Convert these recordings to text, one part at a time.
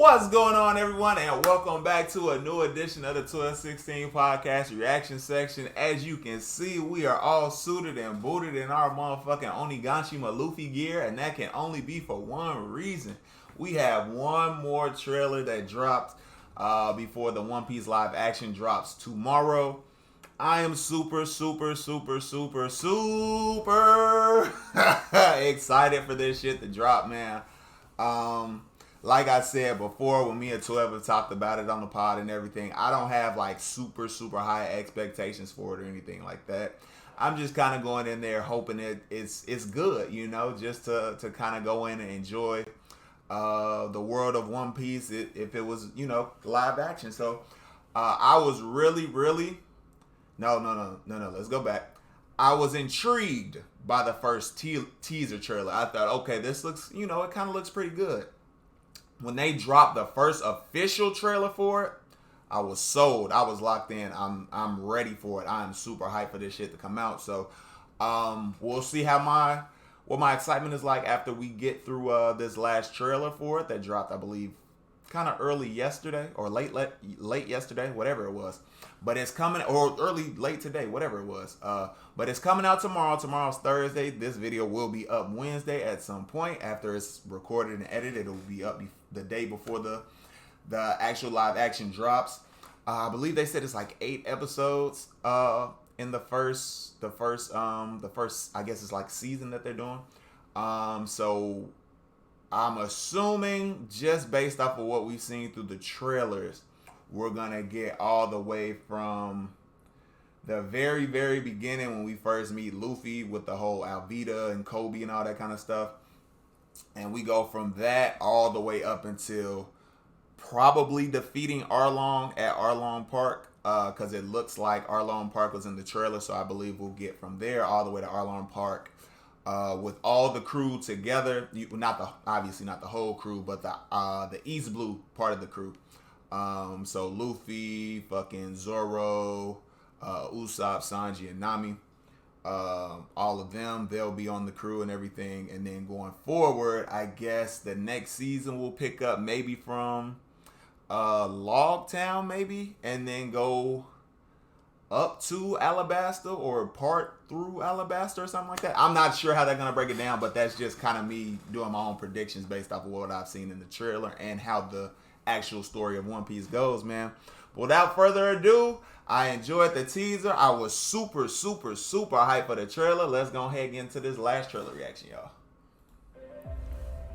What's going on, everyone, and welcome back to a new edition of the 16's podcast reaction section. As you can see, we are all suited and booted in our motherfucking Oniganshima Luffy gear, and that can only be for one reason. We have one more trailer that dropped before the One Piece live action drops tomorrow. I am super excited for this shit to drop, man. Like I said before, when me and 12 have talked about it on the pod and everything, I don't have like super high expectations for it or anything like that. I'm just kind of going in there hoping it's good, you know, just to kind of go in and enjoy the world of One Piece if it was, you know, live action. So I was really no, let's go back. I was intrigued by the first teaser trailer. I thought, okay, this looks, you know, it kind of looks pretty good. When they dropped the first official trailer for it, I was sold. I was locked in. I'm ready for it. I am super hyped for this shit to come out. So we'll see how what my excitement is like after we get through this last trailer for it that dropped, I believe, kind of early yesterday or late yesterday, whatever it was. But it's coming, or late today, whatever it was. But it's coming out tomorrow. Tomorrow's Thursday. This video will be up Wednesday at some point. After it's recorded and edited, it'll be up the day before the actual live action drops. I believe they said it's like 8 episodes in the first I guess it's like season that they're doing. So I'm assuming, just based off of what we've seen through the trailers, we're gonna get all the way from the very beginning when we first meet Luffy with the whole Alvida and Kobe and all that kind of stuff, and we go from that all the way up until probably defeating Arlong at Arlong Park, because it looks like Arlong Park was in the trailer. So I believe we'll get from there all the way to Arlong Park with all the crew together. Obviously not the whole crew, but the East Blue part of the crew. So Luffy, fucking Zoro, Usopp, Sanji, and Nami, all of them, they'll be on the crew and everything. And then going forward, I guess the next season will pick up maybe from Log Town, maybe, and then go up to Alabasta or part through Alabasta or something like that. I'm not sure how they're gonna break it down, but that's just kind of me doing my own predictions based off of what I've seen in the trailer and how the actual story of One Piece goes, man. But without further ado, I enjoyed the teaser. I was super hyped for the trailer. Let's go ahead and get into this last trailer reaction, y'all.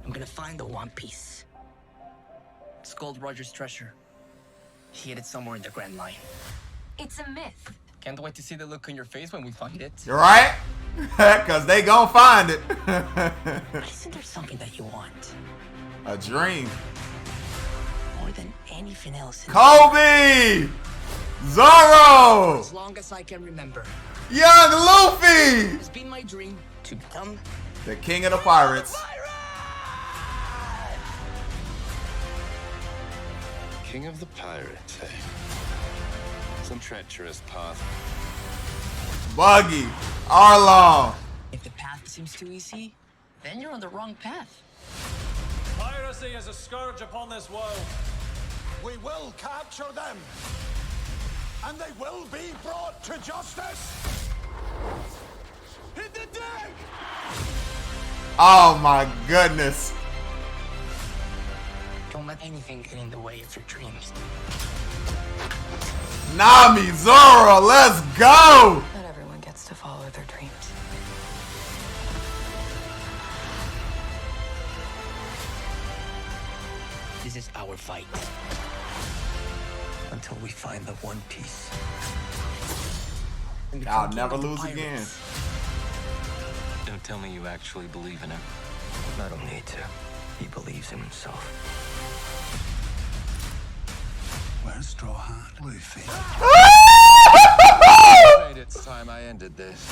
I'm gonna find the One Piece. It's Gold Roger's treasure. He hid it somewhere in the Grand Line. It's a myth. Can't wait to see the look on your face when we find it. You're right? Because they gonna find it. Isn't there something that you want? A dream. More than anything else. Kobe! Zoro! As long as I can remember. Young Luffy! It's been my dream to become the king of the pirates. King of the pirates, eh? Some treacherous path. Buggy, Arlong. If the path seems too easy, then you're on the wrong path. Piracy is a scourge upon this world. We will capture them, and they will be brought to justice. Hit the deck! Oh my goodness. Don't let anything get in the way of your dreams. Nami, Zoro, let's go! Not everyone gets to follow their dreams. This is our fight. Until we find the One Piece. I'll never lose again. Don't tell me you actually believe in him. I don't need to. He believes in himself. Where's Straw Hat Luffy? It's time I ended this.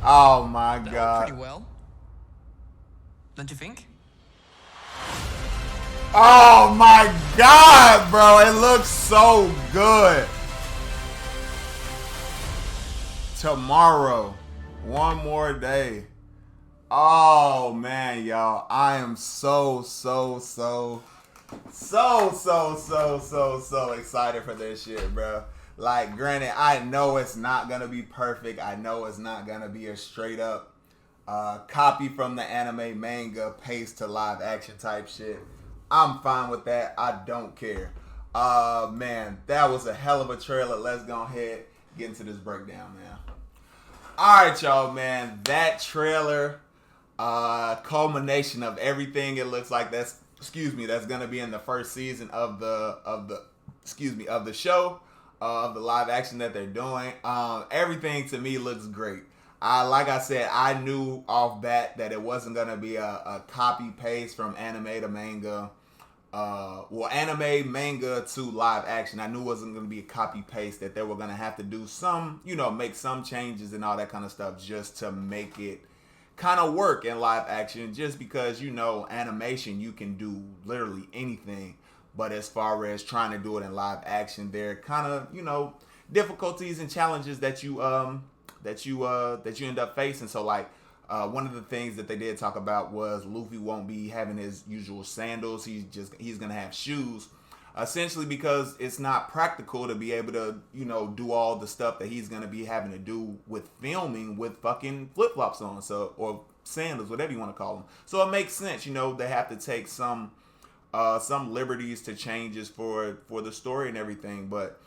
Oh my That god. went pretty well. Don't you think? Oh my god, bro. It looks so good. tomorrow. One more day. Oh man, y'all. I am so excited for this shit, bro. Like, granted, I know it's not gonna be perfect. I know it's not gonna be a straight up copy from the anime manga paste to live action type shit. I'm fine with that. I don't care. Man, that was a hell of a trailer. Let's go ahead get into this breakdown, man. Alright, y'all, man. That trailer, culmination of everything it looks like that's gonna be in the first season of the show, of the live action that they're doing. Everything to me looks great. Like I said, I knew off bat that it wasn't gonna be a copy paste from anime to manga. Anime, manga to live action. I knew it wasn't going to be a copy paste, that they were going to have to do some, make some changes and all that kind of stuff just to make it kind of work in live action, just because, animation, you can do literally anything. But as far as trying to do it in live action, there are kind of, difficulties and challenges that you end up facing. So like, one of the things that they did talk about was Luffy won't be having his usual sandals. He's gonna have shoes, essentially because it's not practical to be able to do all the stuff that he's gonna be having to do with filming with fucking flip flops on, or sandals, whatever you want to call them. So it makes sense, they have to take some liberties to changes for the story and everything, but.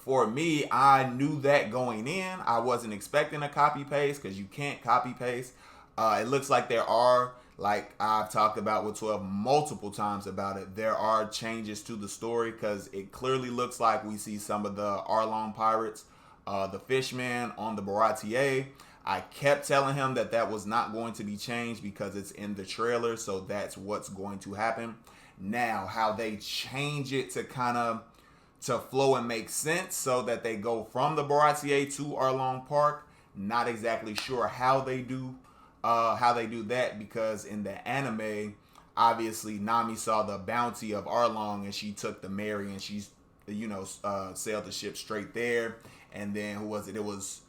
For me, I knew that going in. I wasn't expecting a copy paste because you can't copy paste. It looks like there are, like I've talked about with 12 multiple times about it, there are changes to the story because it clearly looks like we see some of the Arlong pirates, the Fishman on the Baratier. I kept telling him that was not going to be changed because it's in the trailer, so that's what's going to happen. Now, how they change it to flow and make sense so that they go from the Baratier to Arlong Park. Not exactly sure how they do that, because in the anime, obviously Nami saw the bounty of Arlong and she took the Mary and she's sailed the ship straight there. And then who was it? It was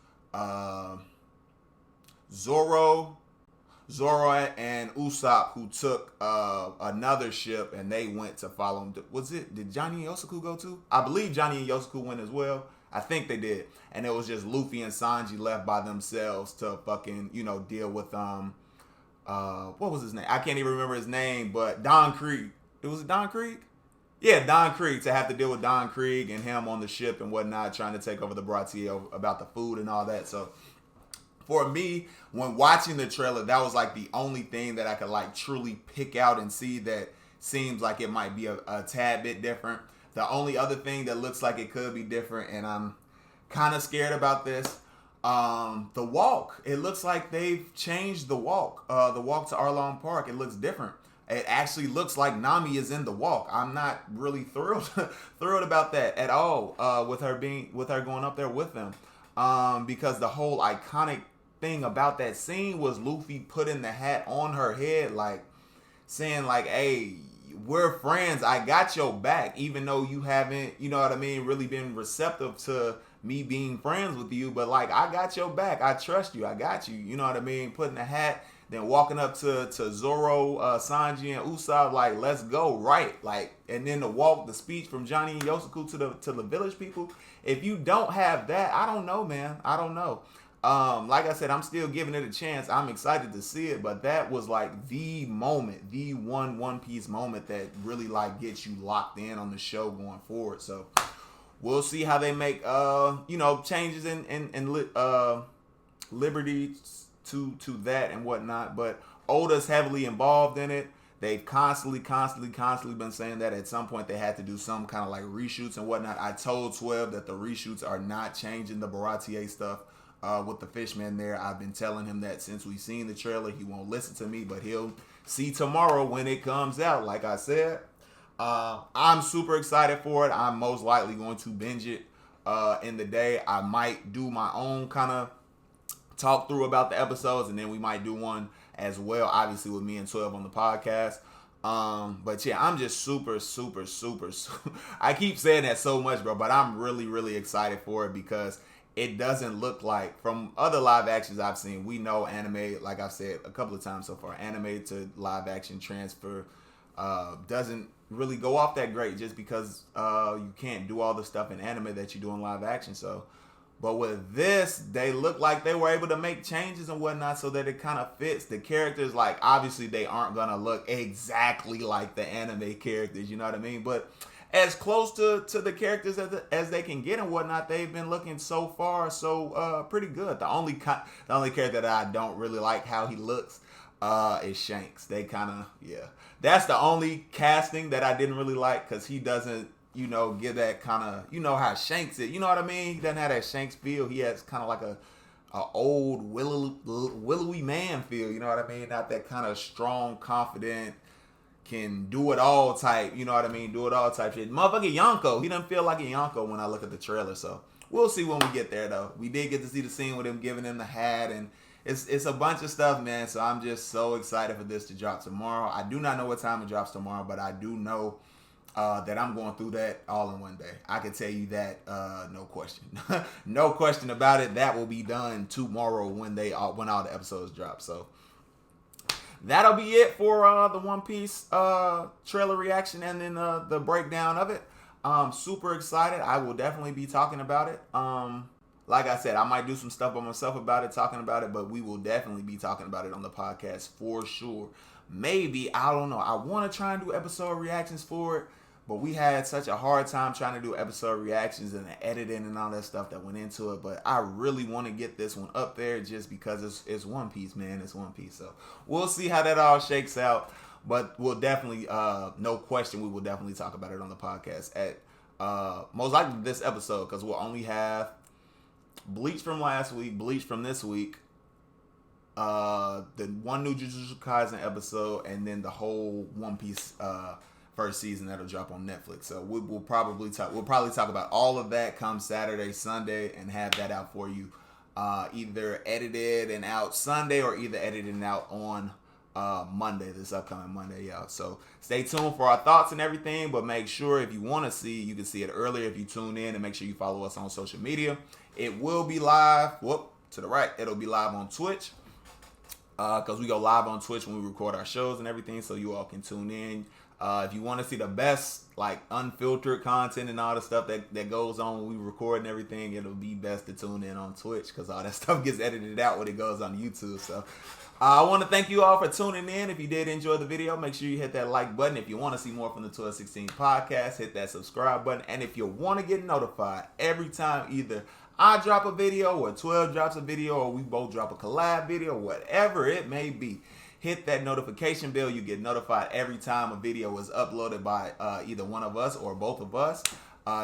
Zoro and Usopp who took another ship and they went to follow him. Did Johnny and Yosuke go too? I believe Johnny and Yosuke went as well. I think they did. And it was just Luffy and Sanji left by themselves to fucking, deal with what was his name? I can't even remember his name, but Don Krieg. Was it Don Krieg? Yeah, Don Krieg, to have to deal with Don Krieg and him on the ship and whatnot, trying to take over the Baratier about the food and all that. So for me, when watching the trailer, that was like the only thing that I could like truly pick out and see that seems like it might be a tad bit different. The only other thing that looks like it could be different, and I'm kind of scared about this, the walk. It looks like they've changed the walk to Arlong Park. It looks different. It actually looks like Nami is in the walk. I'm not really thrilled about that at all, with her going up there with them, because the whole iconic thing about that scene was Luffy putting the hat on her head, like saying like, hey, we're friends, I got your back, even though you haven't, really been receptive to me being friends with you, but like, I got your back, I trust you, I got you, putting the hat, then walking up to Zoro, Sanji and Usopp, like, let's go, right, like, and then the speech from Johnny and Yosuke to the village people. If you don't have that, I don't know, man, I don't know. Like I said, I'm still giving it a chance. I'm excited to see it, but that was like the moment, the One Piece moment that really like gets you locked in on the show going forward. So we'll see how they make changes and liberties to that and whatnot. But Oda's heavily involved in it. They've constantly been saying that at some point they had to do some kind of like reshoots and whatnot. I told 12 that the reshoots are not changing the Baratier stuff. With the Fishman there, I've been telling him that since we've seen the trailer. He won't listen to me, but he'll see tomorrow when it comes out. Like I said, I'm super excited for it. I'm most likely going to binge it in the day. I might do my own kind of talk through about the episodes, and then we might do one as well, obviously with me and 12 on the podcast. But yeah, I'm just super I keep saying that so much, bro, but I'm really excited for it because it doesn't look like, from other live actions I've seen, we know anime, like I've said a couple of times so far, anime to live action transfer doesn't really go off that great, just because you can't do all the stuff in anime that you do in live action. So, but with this, they look like they were able to make changes and whatnot so that it kind of fits the characters. Like, obviously they aren't gonna look exactly like the anime characters, you know what I mean? But as close to the characters as they can get and whatnot, they've been looking so far so pretty good. The only character that I don't really like how he looks is Shanks. They kind of, yeah, that's the only casting that I didn't really like, because he doesn't, you know, give that kind of, you know how Shanks is, you know what I mean? He doesn't have that Shanks feel. He has kind of like a old willowy man feel, you know what I mean? Not that kind of strong, confident, can do it all type, you know what I mean? Do it all type shit. Motherfucker Yonko, he doesn't feel like a Yonko when I look at the trailer. So we'll see when we get there, though. We did get to see the scene with him giving him the hat, and it's a bunch of stuff, man. So I'm just so excited for this to drop tomorrow. I do not know what time it drops tomorrow, but I do know that I'm going through that all in one day. I can tell you that, no question. No question about it. That will be done tomorrow when all the episodes drop. So that'll be it for the One Piece trailer reaction and then the breakdown of it. Super excited. I will definitely be talking about it. Like I said, I might do some stuff by myself about it, talking about it, but we will definitely be talking about it on the podcast for sure. Maybe, I don't know. I want to try and do episode reactions for it, but we had such a hard time trying to do episode reactions and the editing and all that stuff that went into it. But I really want to get this one up there just because it's One Piece, man. It's One Piece. So we'll see how that all shakes out. But we'll definitely, no question, we will definitely talk about it on the podcast at most likely this episode, because we'll only have Bleach from last week, Bleach from this week, the one new Jujutsu Kaisen episode, and then the whole One Piece first season that'll drop on Netflix. So we'll probably talk about all of that come Saturday, Sunday, and have that out for you, either edited and out Sunday or either edited and out on Monday, this upcoming Monday, y'all. So stay tuned for our thoughts and everything, but make sure if you want to see, you can see it earlier if you tune in, and make sure you follow us on social media. It will be live, to the right, it'll be live on Twitch, because we go live on Twitch when we record our shows and everything, so you all can tune in. If you want to see the best, like, unfiltered content and all the stuff that goes on when we record and everything, it'll be best to tune in on Twitch, because all that stuff gets edited out when it goes on YouTube. So I want to thank you all for tuning in. If you did enjoy the video, make sure you hit that like button. If you want to see more from the 1216 podcast, hit that subscribe button. And if you want to get notified every time either I drop a video or 12 drops a video or we both drop a collab video, whatever it may be, hit that notification bell. You get notified every time a video is uploaded by either one of us or both of us.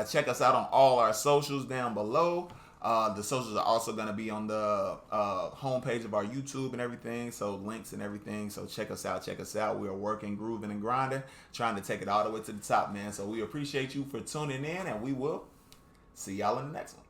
Check us out on all our socials down below. The socials are also going to be on the homepage of our YouTube and everything, so links and everything. So check us out. We are working, grooving, and grinding, trying to take it all the way to the top, man. So we appreciate you for tuning in, and we will see y'all in the next one.